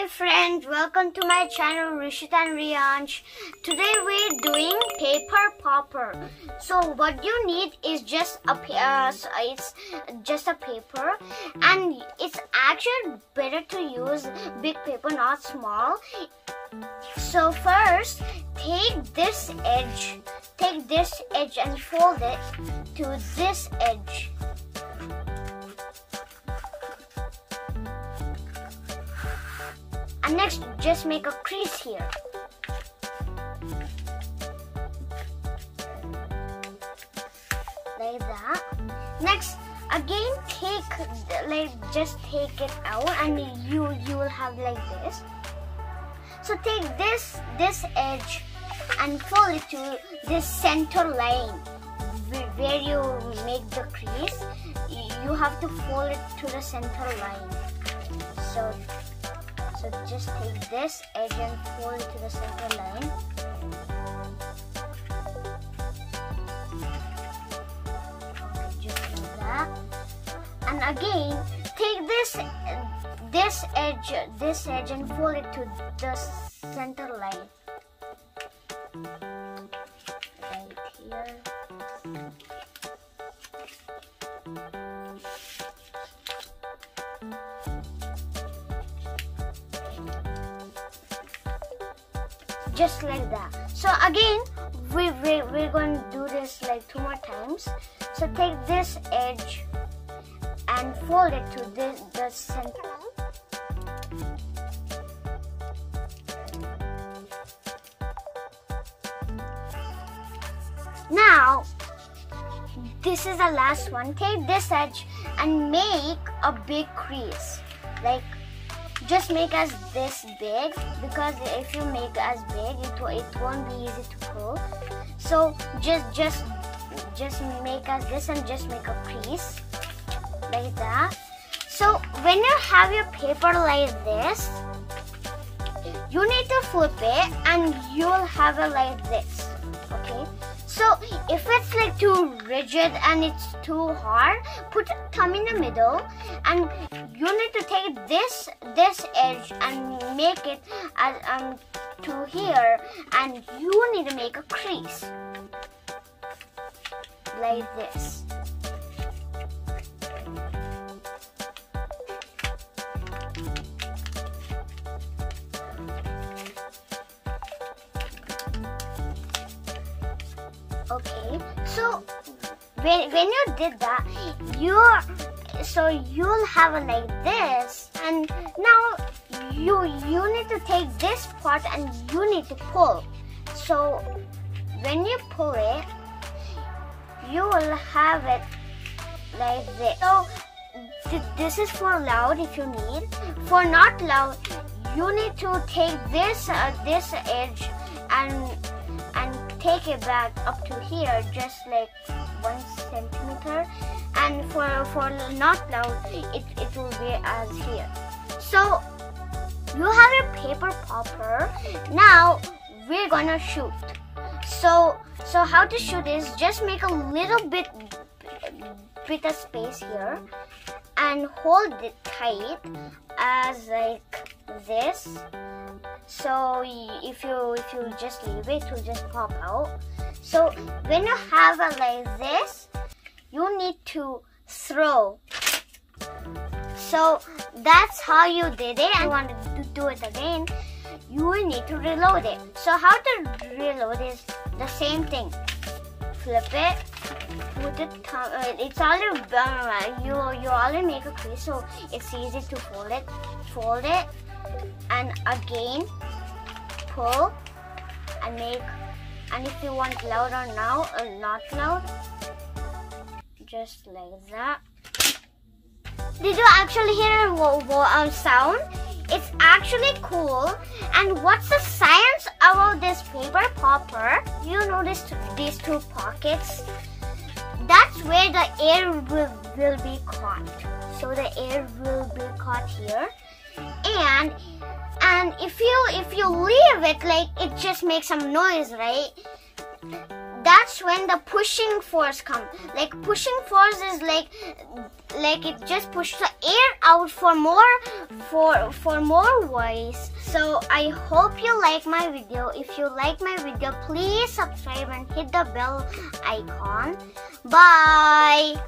Hi friends, welcome to my channel Rishit and Riyansh. Today we're doing paper popper. So what you need is just a paper, and it's actually better to use big paper, not small. So first, take this edge and fold it to this edge. And next, just make a crease here. Like that. Next, again, just take it out, and you will have like this. So take this edge and fold it to this center line where you make the crease. You have to fold it to the center line. So just take this edge and fold it to the center line. Just like that. And again, take this edge and fold it to the center line. Right here. Just like that. So again, we're going to do this like 2 more times. So take this edge and fold it to the center. Now, this is the last one. Take this edge and make a big crease. Like, just make as this big, because if you make as big, it won't be easy to pull. So just make as this and just make a crease like that. So when you have your paper like this, you need to flip it and you'll have it like this. Okay. So if it's like too rigid and it's too hard, put a thumb in the middle, and you need to take this edge and make it as to here, and you need to make a crease like this. Okay, so when you did that, you'll have it like this, and now you need to take this part and you need to pull. So when you pull it, you will have it like this. So this is for loud if you need. For not loud, you need to take this edge and take it back up to here, just like 1 centimeter, and for not loud, it will be as here. So you have your paper popper. Now we're gonna shoot. So how to shoot is just make a little bit of space here and hold it tight as like this. So if you just leave it, it will just pop out. So when you have it like this, you need to throw. So that's how you did it, and you want to do it again, you will need to reload it. So how to reload is the same thing. Flip it, put it, it's already you already make a crease, so it's easy to fold it, and again pull and make. And if you want loud or not loud, just like that. Did you actually hear a sound? It's actually cool. And what's the science about this paper popper? You notice these 2 pockets? That's where the air will be caught. So the air will be caught here. And if you leave it, like, it just makes some noise, right? that's when the pushing force comes. Like pushing force is like it just pushes the air out for more voice. So I hope you like my video. If you like my video, please subscribe and hit the bell icon. Bye.